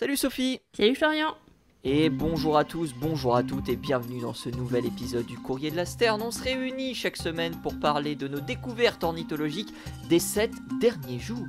Salut Sophie. Salut Florian. Et bonjour à tous, bonjour à toutes et bienvenue dans ce nouvel épisode du Courrier de la Sterne. On se réunit chaque semaine pour parler de nos découvertes ornithologiques des 7 derniers jours.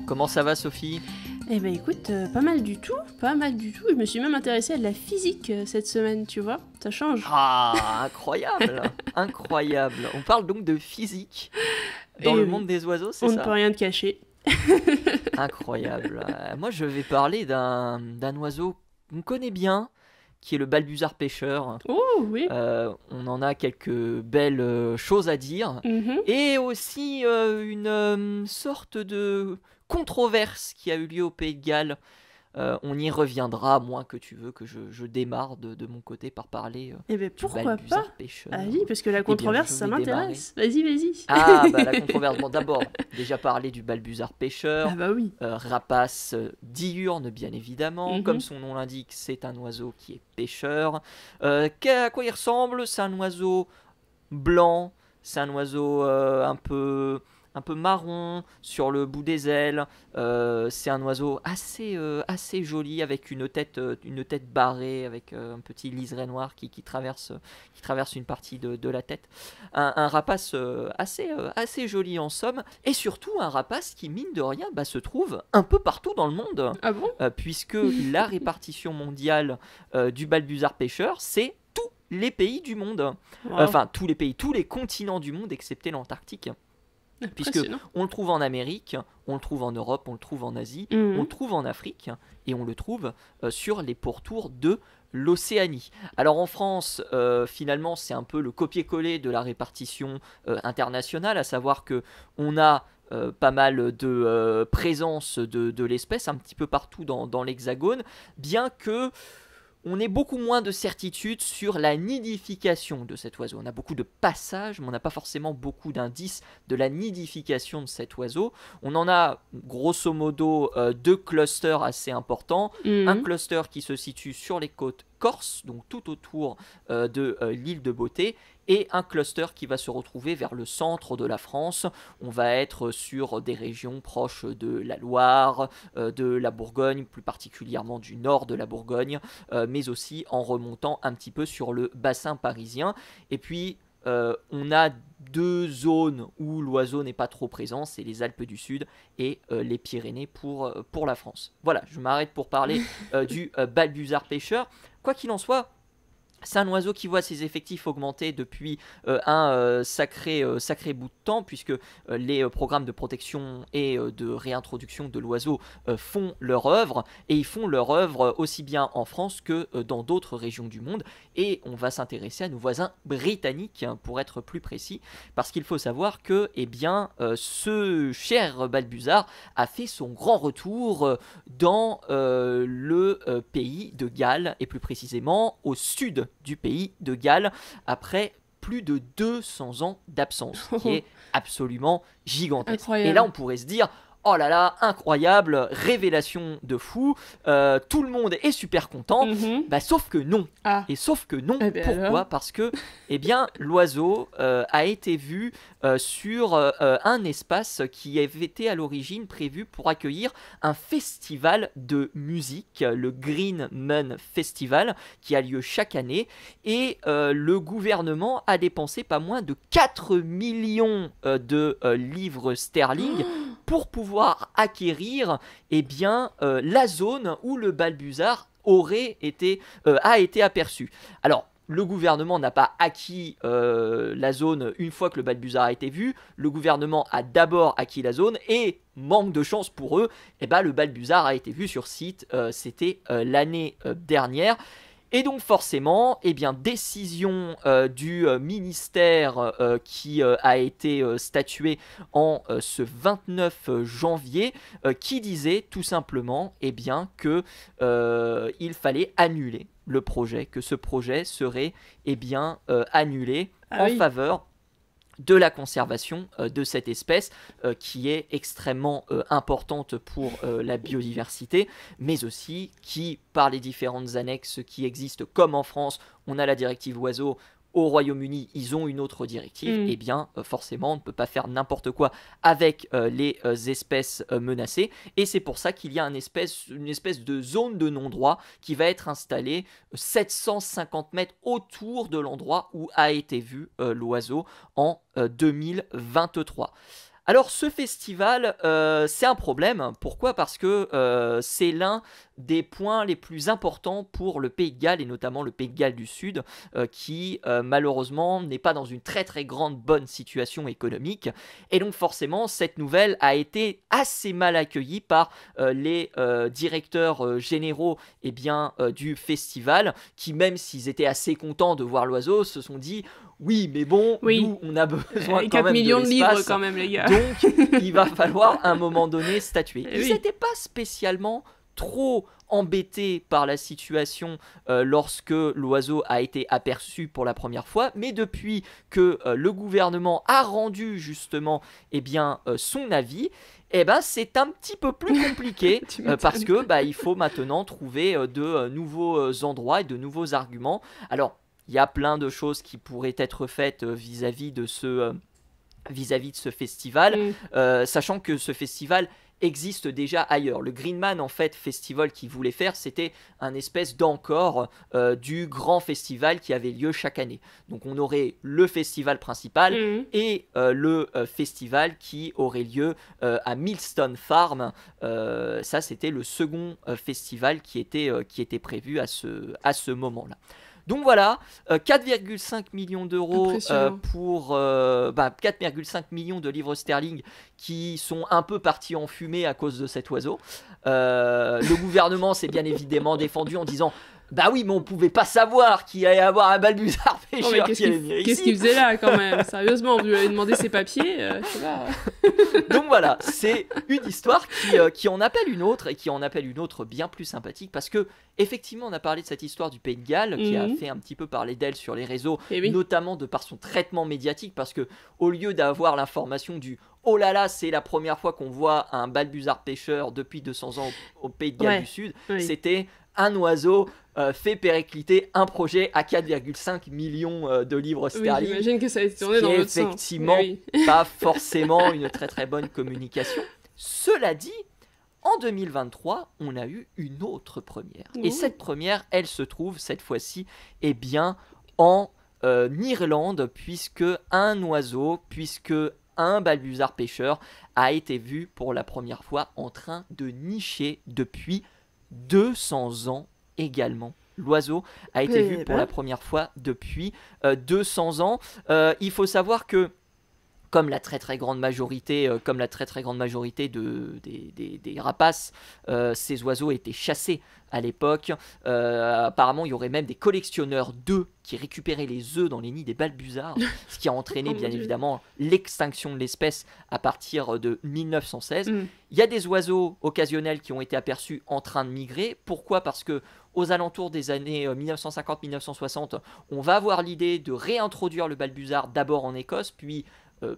Comment ça va Sophie ? Eh ben écoute, pas mal du tout. Je me suis même intéressée à de la physique cette semaine, tu vois, ça change. Ah, incroyable, incroyable. On parle donc de physique dans Et le oui, monde des oiseaux, c'est on ça ? ne peut rien te cacher. Incroyable. Moi, je vais parler d'un oiseau qu'on connaît bien, qui est le balbuzard pêcheur. Oh oui. On en a quelques belles choses à dire. Mhm. Et aussi une sorte de controverse qui a eu lieu au Pays de Galles. On y reviendra, à moins que tu veux que je démarre de mon côté par parler Eh ben du pourquoi balbuzard pas. pêcheur. Allez, parce que la bien, controverse, je ça vais m'intéresse. Vas-y. Ah, bah la controverse. Bon, d'abord, déjà parler du balbuzard pêcheur. Ah bah oui. Rapace diurne, bien évidemment. Mhm. Comme son nom l'indique, c'est un oiseau qui est pêcheur. À quoi il ressemble ? C'est un oiseau blanc. C'est un oiseau un peu marron sur le bout des ailes. C'est un oiseau assez joli avec une tête barrée, avec un petit liseré noir qui traverse une partie de la tête. Un rapace assez joli en somme. Et surtout un rapace qui, mine de rien, se trouve un peu partout dans le monde. Ah bon ? Puisque la répartition mondiale du balbuzard pêcheur, c'est tous les pays du monde. Wow. Enfin, tous les continents du monde, excepté l'Antarctique. Puisque Impressionnant. on le trouve en Amérique, on le trouve en Europe, on le trouve en Asie, Mhm. on le trouve en Afrique, et on le trouve sur les pourtours de l'Océanie. Alors en France, finalement, c'est un peu le copier-coller de la répartition internationale, à savoir que on a pas mal de présence de l'espèce un petit peu partout dans l'Hexagone, bien que on ait beaucoup moins de certitude sur la nidification de cet oiseau. On a beaucoup de passages, mais on n'a pas forcément beaucoup d'indices de la nidification de cet oiseau. On en a grosso modo 2 clusters assez importants. Mhm. Un cluster qui se situe sur les côtes corses, donc tout autour de l'île de Beauté, et un cluster qui va se retrouver vers le centre de la France. On va être sur des régions proches de la Loire, de la Bourgogne, plus particulièrement du nord de la Bourgogne, mais aussi en remontant un petit peu sur le bassin parisien. Et puis on a 2 zones où l'oiseau n'est pas trop présent, c'est les Alpes du Sud et les Pyrénées pour la France. Voilà, je m'arrête pour parler du balbuzard pêcheur. Quoi qu'il en soit, c'est un oiseau qui voit ses effectifs augmenter depuis un sacré bout de temps, puisque les programmes de protection et de réintroduction de l'oiseau font leur œuvre, et ils font leur œuvre aussi bien en France que dans d'autres régions du monde. Et on va s'intéresser à nos voisins britanniques, pour être plus précis, parce qu'il faut savoir que ce cher balbuzard a fait son grand retour dans le pays de Galles, et plus précisément au sud du pays de Galles, après plus de 200 ans d'absence, qui est absolument gigantesque. Incroyable. Et là, on pourrait se dire, oh là là, incroyable, révélation de fou, tout le monde est super content. Mhm. Sauf que non. Ah. Et sauf que non, Eh ben pourquoi ? alors Parce que l'oiseau a été vu sur un espace qui avait été à l'origine prévu pour accueillir un festival de musique, le Green Man Festival, qui a lieu chaque année. Et le gouvernement a dépensé pas moins de 4 millions de livres sterling pour pouvoir acquérir la zone où le balbuzard a été aperçu. Alors, le gouvernement n'a pas acquis la zone une fois que le balbuzard a été vu. Le gouvernement a d'abord acquis la zone et, manque de chance pour eux, le balbuzard a été vu sur site. C'était l'année dernière. Et donc forcément, décision du ministère qui a été statuée en ce 29 janvier, qui disait tout simplement que il fallait annuler le projet, que ce projet serait annulé en faveur de la conservation de cette espèce qui est extrêmement importante pour la biodiversité, mais aussi qui, par les différentes annexes qui existent, comme en France, on a la directive oiseaux. Au Royaume-Uni, ils ont une autre directive, et bien forcément, on ne peut pas faire n'importe quoi avec les espèces menacées, et c'est pour ça qu'il y a une espèce de zone de non-droit qui va être installée 750 mètres autour de l'endroit où a été vu l'oiseau en 2023. Alors ce festival, c'est un problème. Pourquoi ? Parce que c'est l'un des points les plus importants pour le Pays de Galles, et notamment le Pays de Galles du Sud, qui malheureusement n'est pas dans une très très grande bonne situation économique. Et donc forcément, cette nouvelle a été assez mal accueillie par les directeurs généraux du festival, qui même s'ils étaient assez contents de voir l'oiseau, se sont dit... Oui, mais bon, nous, on a besoin quand 4 même millions de de livres quand même, les gars. Donc, il va falloir à un moment donné statuer. Ils n'étaient pas spécialement trop embêtés par la situation lorsque l'oiseau a été aperçu pour la première fois, mais depuis que le gouvernement a rendu justement son avis, c'est un petit peu plus compliqué parce que il faut maintenant trouver de nouveaux endroits et de nouveaux arguments. Alors, il y a plein de choses qui pourraient être faites vis-à-vis de ce festival, sachant que ce festival existe déjà ailleurs. Le Greenman, en fait, festival qu'il voulait faire, c'était un espèce d'encore du grand festival qui avait lieu chaque année. Donc on aurait le festival principal et le festival qui aurait lieu à Millstone Farm. Ça, c'était le second festival qui était prévu à ce moment-là. Donc voilà, 4,5 millions d'euros pour 4,5 millions de livres sterling qui sont un peu partis en fumée à cause de cet oiseau. Le gouvernement s'est bien évidemment défendu en disant bah oui, mais on pouvait pas savoir qu'il allait y avoir un balbuzard pêcheur qui allait venir ici. Qu'est-ce qu'il faisait là quand même ? Sérieusement, on lui avait demandé ses papiers, je sais pas. Donc voilà, c'est une histoire qui en appelle une autre, et qui en appelle une autre bien plus sympathique, parce que effectivement on a parlé de cette histoire du Pays de Galles qui a fait un petit peu parler d'elle sur les réseaux, notamment de par son traitement médiatique, parce que au lieu d'avoir l'information du oh là là, c'est la première fois qu'on voit un balbuzard pêcheur depuis 200 ans au Pays de Galles du Sud, c'était un oiseau fait péricliter un projet à 4,5 millions de livres sterling. J'imagine que ça a été tourné dans l'autre sens. Effectivement, pas forcément une très très bonne communication. Cela dit, en 2023, on a eu une autre première. Et cette première, elle se trouve cette fois-ci en Irlande, puisque un balbuzard pêcheur a été vu pour la première fois en train de nicher depuis 200 ans également. L'oiseau a été vu pour la première fois depuis 200 ans. Il faut savoir que comme la très très grande majorité des rapaces, ces oiseaux étaient chassés à l'époque. Apparemment, il y aurait même des collectionneurs d'œufs qui récupéraient les œufs dans les nids des balbuzards, ce qui a entraîné bien évidemment l'extinction de l'espèce à partir de 1916. Il y a des oiseaux occasionnels qui ont été aperçus en train de migrer. Pourquoi ? Parce que aux alentours des années 1950-1960, on va avoir l'idée de réintroduire le balbuzard d'abord en Écosse, puis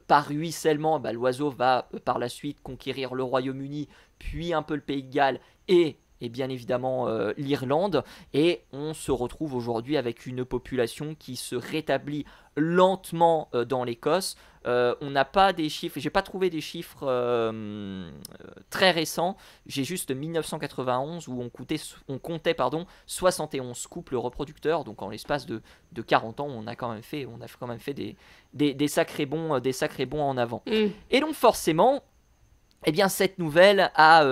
par ruissellement, l'oiseau va par la suite conquérir le Royaume-Uni, puis un peu le Pays de Galles et bien évidemment l'Irlande. Et on se retrouve aujourd'hui avec une population qui se rétablit lentement dans l'Écosse. On n'a pas des chiffres, j'ai pas trouvé des chiffres très récents, j'ai juste 1991 où on comptait 71 couples reproducteurs, donc en l'espace de 40 ans on a quand même fait des sacrés bons en avant. Et donc forcément, cette nouvelle a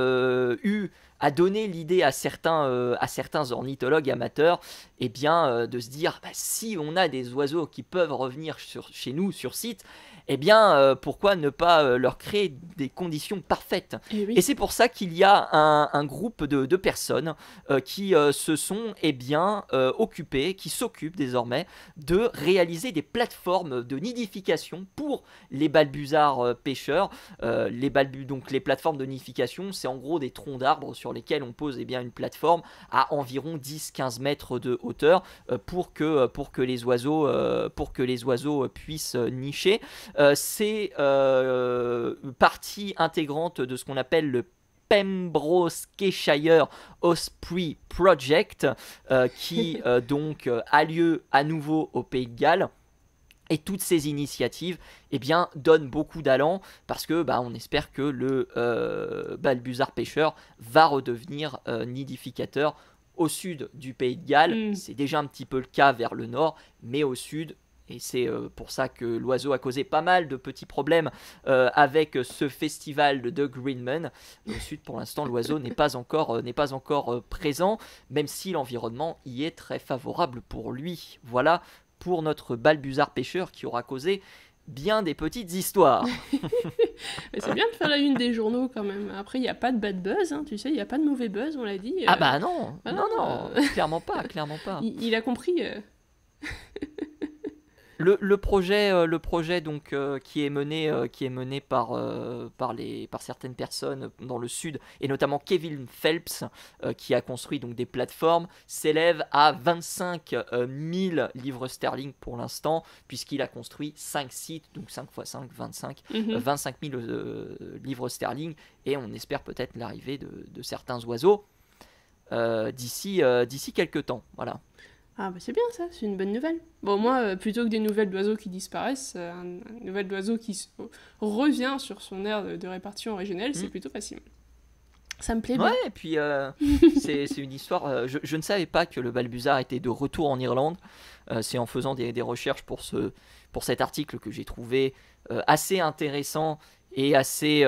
donné l'idée à certains ornithologues amateurs de se dire si on a des oiseaux qui peuvent revenir chez nous sur site, pourquoi ne pas leur créer des conditions parfaites. Et c'est pour ça qu'il y a un groupe de personnes qui se sont occupées, qui s'occupent désormais de réaliser des plateformes de nidification pour les balbuzards pêcheurs. Donc les plateformes de nidification, c'est en gros des troncs d'arbres sur lesquels on pose une plateforme à environ 10-15 mètres de hauteur pour que les oiseaux puissent nicher. C'est partie intégrante de ce qu'on appelle le Pembrokeshire Osprey Project, qui donc a lieu à nouveau au Pays de Galles. Et toutes ces initiatives donnent beaucoup d'allant parce que on espère que le balbuzard pêcheur va redevenir nidificateur au sud du Pays de Galles. C'est déjà un petit peu le cas vers le nord, mais au sud. Et c'est pour ça que l'oiseau a causé pas mal de petits problèmes avec ce festival de Doug Greenman. Au sud, pour l'instant, l'oiseau n'est pas encore présent, même si l'environnement y est très favorable pour lui. Voilà pour notre balbuzard pêcheur qui aura causé bien des petites histoires. C'est bien de faire la une des journaux quand même. Après, il n'y a pas de bad buzz, hein, tu sais, il n'y a pas de mauvais buzz, on l'a dit. Non, clairement pas. Il a compris. Le projet donc qui est mené par certaines personnes dans le sud et notamment Kevin Phelps qui a construit donc des plateformes s'élève à 25 000 livres sterling pour l'instant puisqu'il a construit 5 sites donc 5 x 5 25 25 000 livres sterling et on espère peut-être l'arrivée de certains oiseaux d'ici quelques temps, voilà. Ah c'est bien ça, c'est une bonne nouvelle. Bon moi, plutôt que des nouvelles d'oiseaux qui disparaissent, une nouvelle d'oiseau qui revient sur son aire de répartition originelle, c'est plutôt facile. Ça me plaît bien. Ouais, et puis c'est une histoire... je ne savais pas que le balbuzard était de retour en Irlande. C'est en faisant des recherches pour cet article que j'ai trouvé assez intéressant et assez...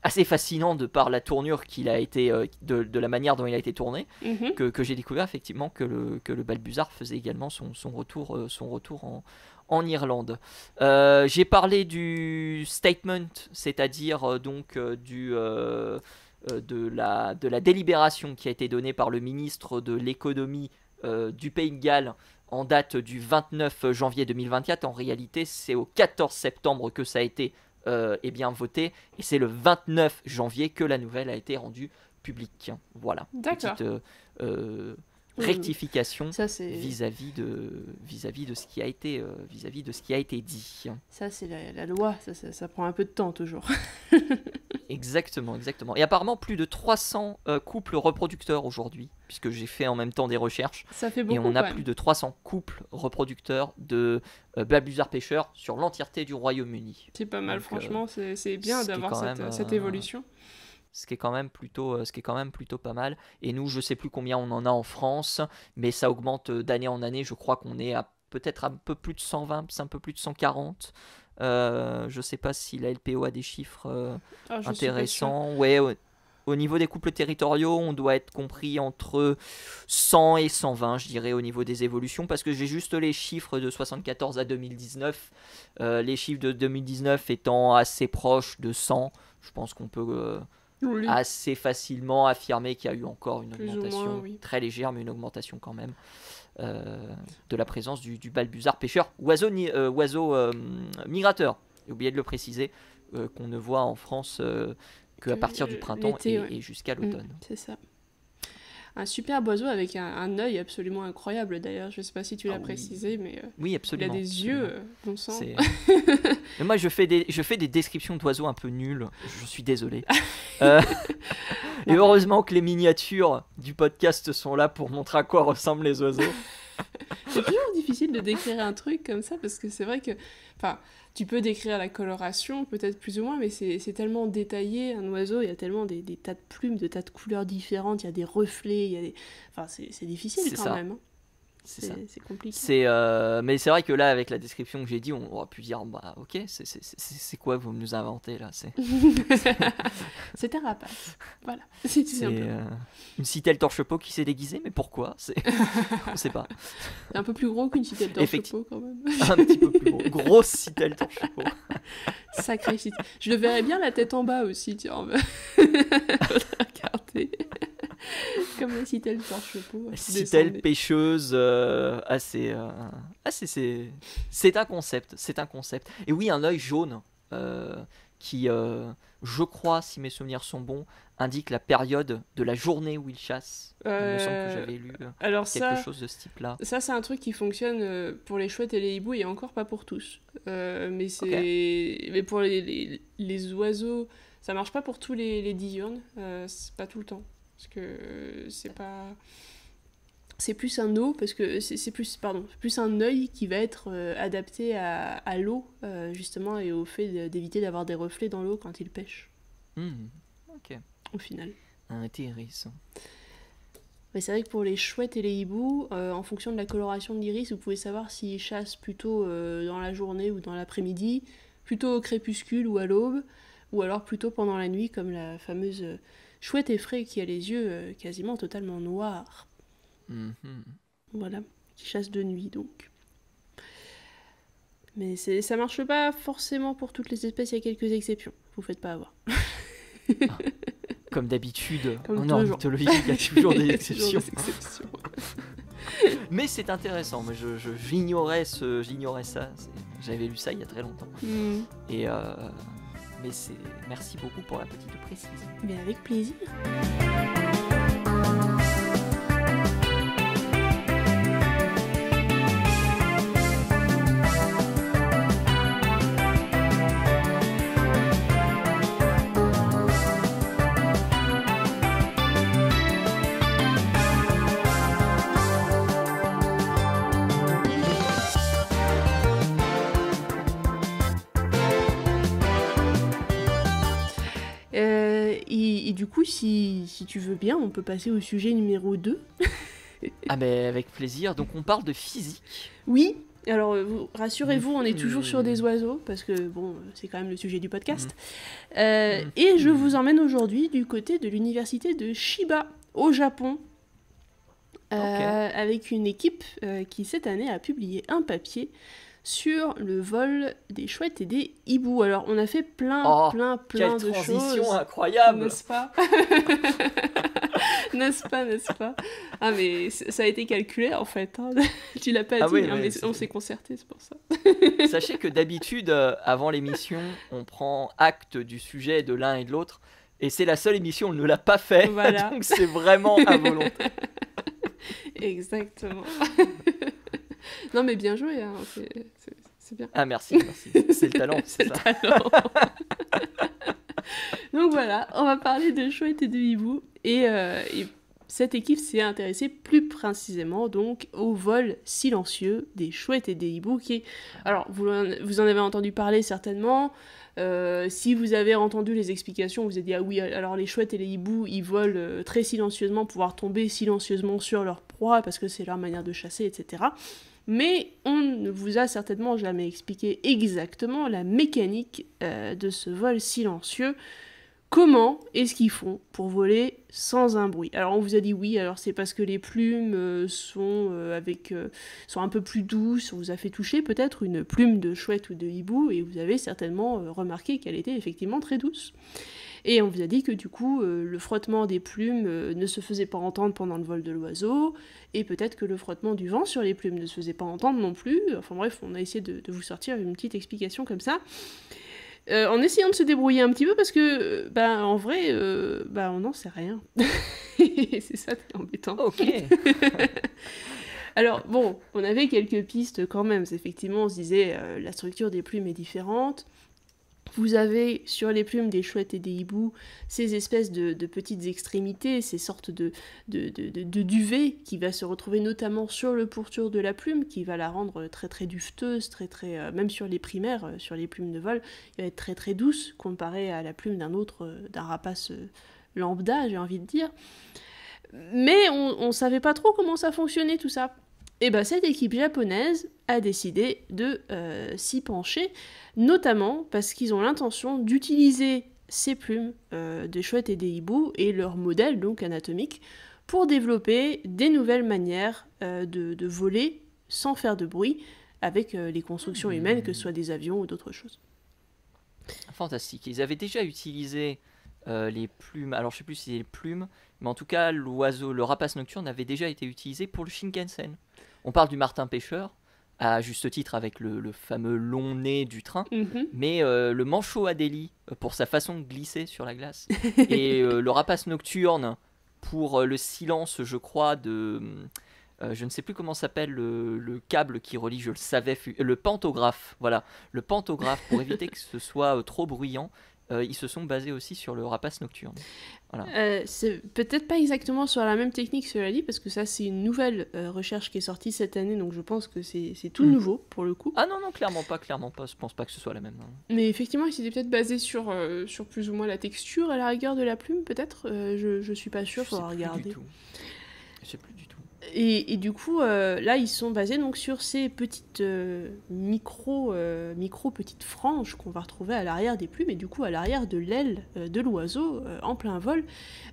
assez fascinant de par la tournure qu'il a été, de la manière dont il a été tourné, que j'ai découvert effectivement que le balbuzard faisait également son retour en Irlande. J'ai parlé du statement, c'est-à-dire de la délibération qui a été donnée par le ministre de l'économie du Pays de Galles en date du 29 janvier 2024. En réalité, c'est au 14 septembre que ça a été voté, et c'est le 29 janvier que la nouvelle a été rendue publique. Voilà. D'accord. Petite rectification ça, vis-à-vis de ce qui a été dit. Ça c'est la loi, ça prend un peu de temps toujours. Exactement. Et apparemment plus de 300 couples reproducteurs aujourd'hui, puisque j'ai fait en même temps des recherches. Ça fait beaucoup. Et on a plus de 300 couples reproducteurs de balbuzards pêcheurs sur l'entièreté du Royaume-Uni. C'est pas mal, donc, franchement, c'est bien d'avoir cette évolution. Ce qui est quand même plutôt pas mal. Et nous, je sais plus combien on en a en France, mais ça augmente d'année en année. Je crois qu'on est à peut-être un peu plus de 120, un peu plus de 140. Je sais pas si la LPO a des chiffres intéressants. Ouais, au niveau des couples territoriaux, on doit être compris entre 100 et 120, je dirais, au niveau des évolutions, parce que j'ai juste les chiffres de 74 à 2019. Les chiffres de 2019 étant assez proches de 100, je pense qu'on peut assez facilement affirmer qu'il y a eu encore une augmentation très légère, mais une augmentation quand même. De la présence du balbuzard pêcheur, oiseau migrateur. J'ai oublié de le préciser, qu'on ne voit en France qu'à partir du printemps et jusqu'à l'automne. C'est ça. Un superbe oiseau avec un œil absolument incroyable d'ailleurs. Je ne sais pas si tu l'as précisé, mais oui, absolument, il a des yeux, bon sang. Mais moi, je fais des descriptions d'oiseaux un peu nulles. Je suis désolé. Et heureusement que les miniatures du podcast sont là pour montrer à quoi ressemblent les oiseaux. C'est toujours difficile de décrire un truc comme ça parce que c'est vrai que... Enfin, tu peux décrire la coloration, peut-être plus ou moins, mais c'est tellement détaillé, un oiseau, il y a tellement des tas de plumes, de tas de couleurs différentes, il y a des reflets, il y a des... Enfin, c'est difficile quand même. Hein. C'est compliqué. Mais c'est vrai que là, avec la description que j'ai dit, on aurait pu dire, bah ok, c'est quoi vous nous inventez là? C'est un rapace. Voilà. C'est une citelle torche-peau qui s'est déguisée, mais pourquoi? On sait pas. C'est un peu plus gros qu'une citelle torche-peau quand même. Un petit peu plus gros. Grosse citelle torche-peau. Sacrée citelle. Je le verrais bien la tête en bas aussi, tiens. Faudrait regarder. Comme la citelle torche-peau. Citelle pêcheuse, c'est un concept. Et oui, un œil jaune qui, je crois, si mes souvenirs sont bons, indique la période de la journée où il chasse. Il me semble que j'avais lu Alors quelque chose de ce type-là. Ça, c'est un truc qui fonctionne pour les chouettes et les hiboux, et encore pas pour tous. Mais pour les oiseaux, ça marche pas pour tous les diurnes, c'est pas tout le temps. Parce que c'est pas... C'est plus un eau, parce que c'est plus un œil qui va être adapté à l'eau, justement, et au fait d'éviter d'avoir des reflets dans l'eau quand il pêche. Ok. Au final. Intéressant. Mais c'est vrai que pour les chouettes et les hiboux, en fonction de la coloration de l'iris, vous pouvez savoir s'ils chassent plutôt dans la journée ou dans l'après-midi, plutôt au crépuscule ou à l'aube, ou alors plutôt pendant la nuit, comme la fameuse chouette effraie qui a les yeux quasiment totalement noirs. Voilà, qui chasse de nuit donc. Mais ça marche pas forcément pour toutes les espèces, il y a quelques exceptions, vous faites pas avoir. Comme d'habitude, Comme en toujours. ornithologie, il y a toujours des Il y a exceptions. toujours des exceptions. Mais c'est intéressant, moi j'ignorais ça, j'avais lu ça il y a très longtemps. Et mais merci beaucoup pour la petite précision. Mais avec plaisir. Et du coup, si tu veux bien, on peut passer au sujet numéro 2. Ah mais avec plaisir, donc on parle de physique. Oui, alors rassurez-vous, on est toujours sur des oiseaux, parce que bon, c'est quand même le sujet du podcast. Et je vous emmène aujourd'hui du côté de l'université de Chiba, au Japon, avec une équipe qui cette année a publié un papier sur le vol des chouettes et des hiboux. Alors, on a fait plein de choses. Quelle transition incroyable, n'est-ce pas? N'est-ce pas? Ah, mais ça a été calculé, en fait. Hein. Tu l'as pas dit, oui, mais on s'est concerté, c'est pour ça. Sachez que d'habitude, avant l'émission, on prend acte du sujet de l'un et de l'autre, et c'est la seule émission où on ne l'a pas fait, voilà. Donc c'est vraiment à volonté. Exactement. Non mais bien joué, hein. C'est bien. Ah merci. C'est le talent. C'est le talent. Donc voilà, on va parler de chouettes et de hiboux. Et cette équipe s'est intéressée plus précisément donc au vol silencieux des chouettes et des hiboux. Alors vous en avez entendu parler certainement. Si vous avez entendu les explications, vous vous êtes dit ah oui, alors les chouettes et les hiboux ils volent très silencieusement, pouvoir tomber silencieusement sur leur proie parce que c'est leur manière de chasser, etc. Mais on ne vous a certainement jamais expliqué exactement la mécanique de ce vol silencieux. Comment est-ce qu'ils font pour voler sans un bruit? Alors on vous a dit oui, alors c'est parce que les plumes sont un peu plus douces, on vous a fait toucher peut-être une plume de chouette ou de hibou et vous avez certainement remarqué qu'elle était effectivement très douce. Et on vous a dit que du coup, le frottement des plumes ne se faisait pas entendre pendant le vol de l'oiseau, et peut-être que le frottement du vent sur les plumes ne se faisait pas entendre non plus. Enfin bref, on a essayé de vous sortir une petite explication comme ça. En essayant de se débrouiller un petit peu, parce que, en vrai, on n'en sait rien. C'est ça qui est embêtant. Ok. Alors, bon, on avait quelques pistes quand même. Effectivement, on se disait, la structure des plumes est différente. Vous avez sur les plumes des chouettes et des hiboux ces espèces de petites extrémités, ces sortes de duvet qui va se retrouver notamment sur le pourtour de la plume, qui va la rendre très très dufteuse, même sur les primaires, sur les plumes de vol, il va être très très douce comparé à la plume d'un rapace lambda, j'ai envie de dire. Mais on savait pas trop comment ça fonctionnait tout ça. Et cette équipe japonaise a décidé de s'y pencher, notamment parce qu'ils ont l'intention d'utiliser ces plumes des chouettes et des hiboux et leur modèle donc anatomique pour développer des nouvelles manières de voler sans faire de bruit avec les constructions humaines, que ce soit des avions ou d'autres choses. Fantastique. Ils avaient déjà utilisé les plumes, alors je sais plus si c'est les plumes, mais en tout cas le rapace nocturne avait déjà été utilisé pour le Shinkansen. On parle du martin pêcheur, à juste titre avec le fameux long nez du train, Mhm. mais le manchot Adélie pour sa façon de glisser sur la glace, et le rapace nocturne pour le silence, je crois, de... je ne sais plus comment s'appelle le câble qui relie, je le savais, le pantographe, voilà, le pantographe, pour éviter que ce soit trop bruyant. Ils se sont basés aussi sur le rapace nocturne. Voilà. C'est peut-être pas exactement sur la même technique, cela dit, parce que ça, c'est une nouvelle recherche qui est sortie cette année, donc je pense que c'est tout nouveau, pour le coup. Ah non, non, clairement pas, je pense pas que ce soit la même. Non. Mais effectivement, il s'était peut-être basé sur plus ou moins la texture, à la rigueur de la plume, peut-être. Je suis pas sûre, faudra regarder. Je sais plus du tout. Et du coup, là, ils sont basés donc sur ces petites micro petites franges qu'on va retrouver à l'arrière des plumes et du coup à l'arrière de l'aile de l'oiseau en plein vol.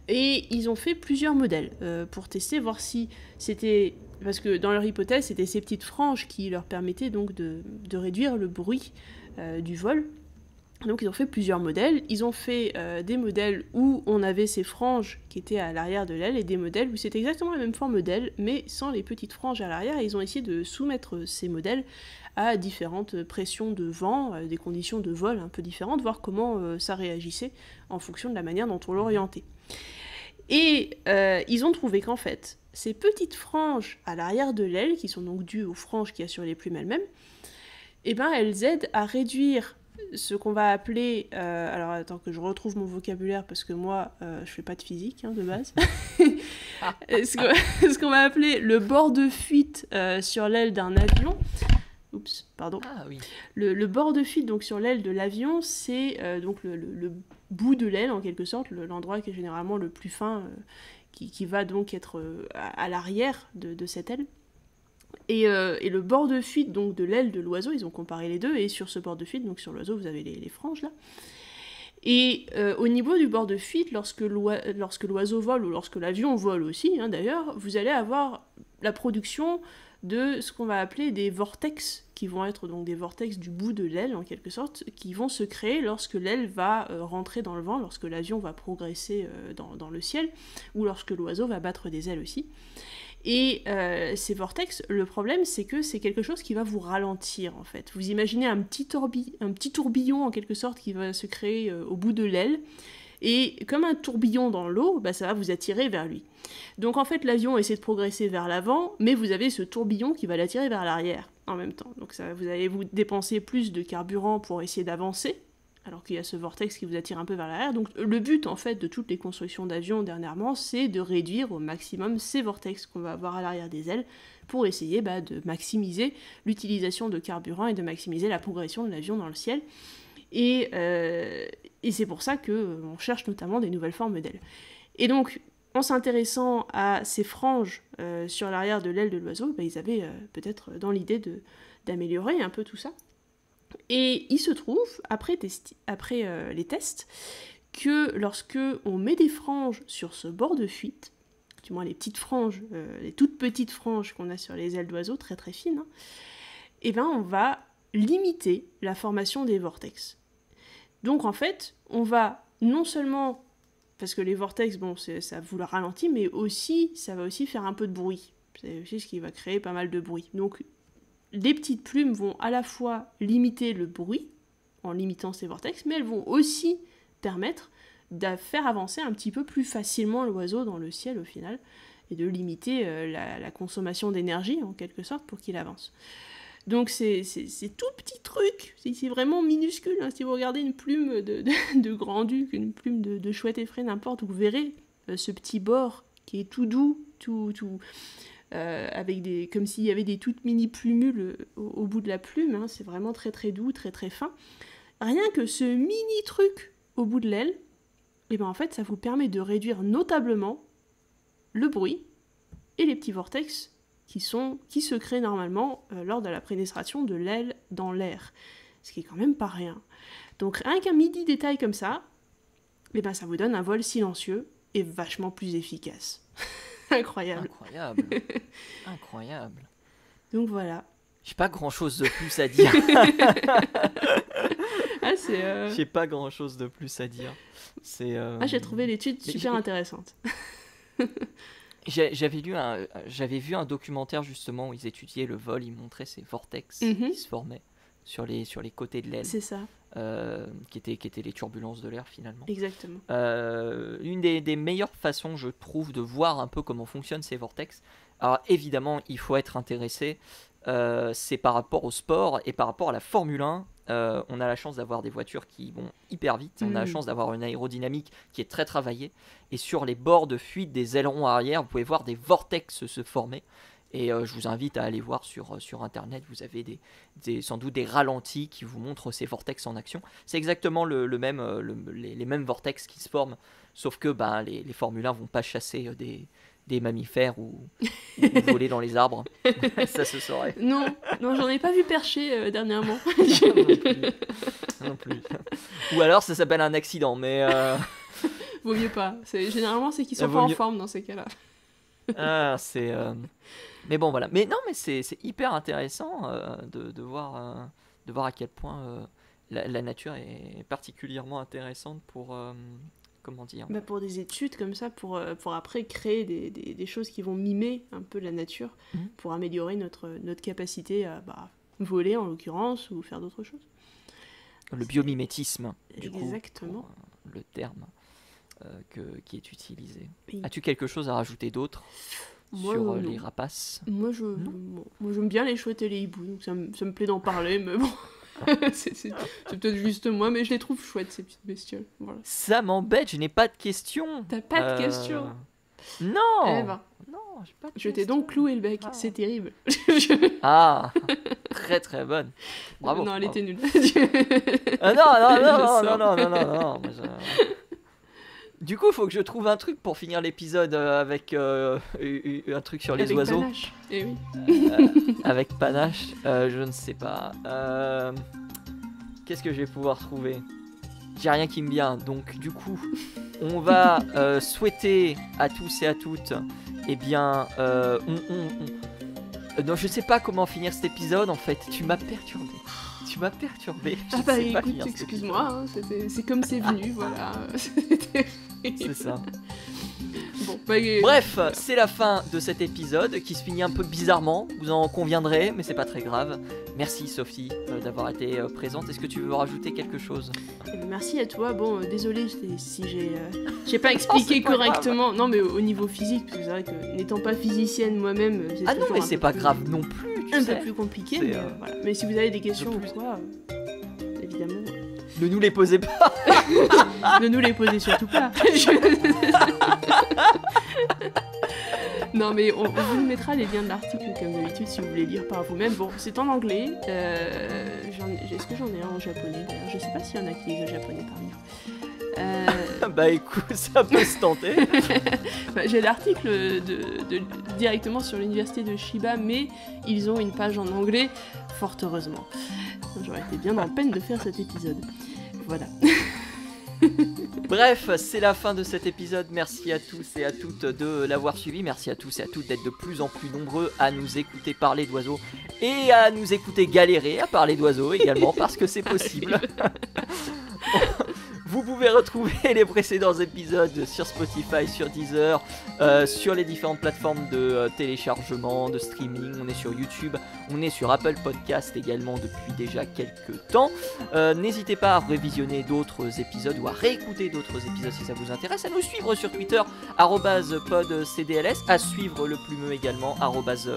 Et ils ont fait plusieurs modèles pour tester, voir si c'était... Parce que dans leur hypothèse, c'était ces petites franges qui leur permettaient donc de réduire le bruit du vol. Donc ils ont fait plusieurs modèles. Ils ont fait des modèles où on avait ces franges qui étaient à l'arrière de l'aile et des modèles où c'était exactement la même forme d'aile mais sans les petites franges à l'arrière. Et ils ont essayé de soumettre ces modèles à différentes pressions de vent, des conditions de vol un peu différentes, voir comment ça réagissait en fonction de la manière dont on l'orientait. Et ils ont trouvé qu'en fait, ces petites franges à l'arrière de l'aile, qui sont donc dues aux franges qu'il y a sur les plumes elles-mêmes, eh ben, elles aident à réduire ce qu'on va appeler, alors attends que je retrouve mon vocabulaire parce que moi je fais pas de physique de base, ce qu'on va appeler le bord de fuite sur l'aile d'un avion. Oups, pardon. Ah oui. Le bord de fuite donc sur l'aile de l'avion, c'est donc le bout de l'aile en quelque sorte, l'endroit qui est généralement le plus fin, qui va donc être à l'arrière de cette aile. Et le bord de fuite donc de l'aile de l'oiseau, ils ont comparé les deux, et sur ce bord de fuite, donc sur l'oiseau, vous avez les franges là. Et au niveau du bord de fuite, lorsque l'oiseau vole, ou lorsque l'avion vole aussi, d'ailleurs, vous allez avoir la production de ce qu'on va appeler des vortex, qui vont être donc des vortex du bout de l'aile, en quelque sorte, qui vont se créer lorsque l'aile va rentrer dans le vent, lorsque l'avion va progresser dans le ciel, ou lorsque l'oiseau va battre des ailes aussi. Et ces vortex, le problème, c'est que c'est quelque chose qui va vous ralentir, en fait. Vous imaginez un petit tourbillon, en quelque sorte, qui va se créer au bout de l'aile, et comme un tourbillon dans l'eau, ça va vous attirer vers lui. Donc, en fait, l'avion essaie de progresser vers l'avant, mais vous avez ce tourbillon qui va l'attirer vers l'arrière, en même temps. Donc, vous allez vous dépenser plus de carburant pour essayer d'avancer, alors qu'il y a ce vortex qui vous attire un peu vers l'arrière. Donc le but en fait de toutes les constructions d'avions dernièrement, c'est de réduire au maximum ces vortex qu'on va avoir à l'arrière des ailes pour essayer de maximiser l'utilisation de carburant et de maximiser la progression de l'avion dans le ciel. Et c'est pour ça qu'on cherche notamment des nouvelles formes d'ailes. Et donc, en s'intéressant à ces franges sur l'arrière de l'aile de l'oiseau, ils avaient peut-être dans l'idée d'améliorer un peu tout ça. Et il se trouve, après les tests, que lorsque on met des franges sur ce bord de fuite, du moins les petites franges, les toutes petites franges qu'on a sur les ailes d'oiseau, très très fines, on va limiter la formation des vortex. Donc en fait, on va non seulement, parce que les vortex, ça vous le ralentit, mais aussi, ça va aussi faire un peu de bruit. C'est aussi ce qui va créer pas mal de bruit. Donc les petites plumes vont à la fois limiter le bruit, en limitant ces vortex, mais elles vont aussi permettre de faire avancer un petit peu plus facilement l'oiseau dans le ciel au final, et de limiter la consommation d'énergie en quelque sorte pour qu'il avance. Donc c'est tout petit truc, c'est vraiment minuscule. Si vous regardez une plume de grand-duc, une plume de chouette effraie, n'importe, vous verrez ce petit bord qui est tout doux, tout avec comme s'il y avait des toutes mini plumules au bout de la plume, c'est vraiment très très doux, très très fin. Rien que ce mini truc au bout de l'aile, en fait ça vous permet de réduire notablement le bruit et les petits vortex qui se créent normalement lors de la pénétration de l'aile dans l'air, ce qui est quand même pas rien. Donc rien qu'un mini détail comme ça, ça vous donne un vol silencieux et vachement plus efficace. Incroyable. Incroyable. Donc voilà. J'ai pas grand chose de plus à dire. J'ai pas grand chose de plus à dire. J'ai trouvé l'étude super intéressante. J'avais vu un documentaire justement où ils étudiaient le vol, ils montraient ces vortex qui se formaient sur les côtés de l'aile. C'est ça. Qui étaient les turbulences de l'air finalement. Exactement. Une des meilleures façons, je trouve, de voir un peu comment fonctionnent ces vortex. Alors évidemment, il faut être intéressé. C'est par rapport au sport et par rapport à la Formule 1. On a la chance d'avoir des voitures qui vont hyper vite. On a la chance d'avoir une aérodynamique qui est très travaillée. Et sur les bords de fuite des ailerons arrière, vous pouvez voir des vortex se former. Et je vous invite à aller voir sur internet. Vous avez sans doute des ralentis qui vous montrent ces vortex en action. C'est exactement les mêmes vortex qui se forment. Sauf que les Formule 1 vont pas chasser des mammifères ou voler dans les arbres. Ça se saurait. Non, j'en ai pas vu percher dernièrement. non plus. Ou alors ça s'appelle un accident, mais... Vaut mieux pas. Généralement, c'est qu'ils sont pas en forme dans ces cas-là. Mais bon, voilà. Mais non, mais c'est hyper intéressant de voir à quel point la nature est particulièrement intéressante pour... comment dire, pour des études comme ça, pour après créer des choses qui vont mimer un peu la nature, pour améliorer notre capacité à voler en l'occurrence, ou faire d'autres choses. Le biomimétisme, exactement. Coup, le terme qui est utilisé. Oui. As-tu quelque chose à rajouter d'autre sur les rapaces? Moi, j'aime bien les chouettes et les hiboux, donc ça me plaît d'en parler, mais bon... c'est peut-être juste moi, mais je les trouve chouettes, ces petites bestioles. Voilà. Ça m'embête, je n'ai pas de questions. T'as pas de questions? Non. Non, j'ai pas de je t'ai donc cloué le bec, c'est terrible. Très très bonne. Bravo. Non, elle était nulle. Non. Du coup, il faut que je trouve un truc pour finir l'épisode avec un truc sur les oiseaux. Avec panache. Eh oui. Avec panache, je ne sais pas. Qu'est-ce que je vais pouvoir trouver? J'ai rien qui me vient. Donc, du coup, on va souhaiter à tous et à toutes, non, je sais pas comment finir cet épisode en fait. Tu m'as perturbé. Écoute, excuse-moi, c'est comme c'est venu, voilà. C'est ça. Bon, bref, c'est la fin de cet épisode qui se finit un peu bizarrement, vous en conviendrez, mais c'est pas très grave. Merci Sophie d'avoir été présente. Est-ce que tu veux rajouter quelque chose? Merci à toi. Bon, désolé si j'ai pas expliqué correctement. Non, mais au niveau physique, parce que c'est vrai que n'étant pas physicienne moi-même, non, mais c'est pas grave non plus. Un peu plus compliqué, mais voilà. Mais si vous avez des questions ou quoi, évidemment. Ne nous les posez pas. Ne nous les posez surtout pas. Non, mais on vous mettra les liens de l'article comme d'habitude si vous voulez lire par vous-même. Bon, c'est en anglais. Est-ce que j'en ai un en japonais d'ailleurs? Je sais pas s'il y en a qui lisent le japonais parmi vous. Écoute, ça peut se tenter. J'ai l'article directement sur l'université de Chiba, mais ils ont une page en anglais, fort heureusement. J'aurais été bien en peine de faire cet épisode. Voilà. Bref, c'est la fin de cet épisode. Merci à tous et à toutes de l'avoir suivi. Merci à tous et à toutes d'être de plus en plus nombreux à nous écouter parler d'oiseaux et à nous écouter galérer à parler d'oiseaux également, parce que c'est possible. Vous pouvez retrouver les précédents épisodes sur Spotify, sur Deezer, sur les différentes plateformes de téléchargement, de streaming. On est sur YouTube, on est sur Apple Podcast également depuis déjà quelques temps. N'hésitez pas à révisionner d'autres épisodes ou à réécouter d'autres épisodes si ça vous intéresse. À nous suivre sur Twitter, @podcdls, à suivre le Plumeux également,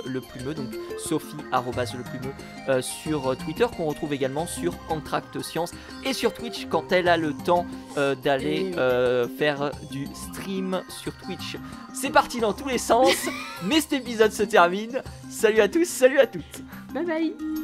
@leplumeux, donc Sophie, @leplumeux sur Twitter, qu'on retrouve également sur Entracte Science et sur Twitch quand elle a le temps d'aller faire du stream sur Twitch. C'est parti dans tous les sens, mais cet épisode se termine. Salut à tous, salut à toutes. Bye bye.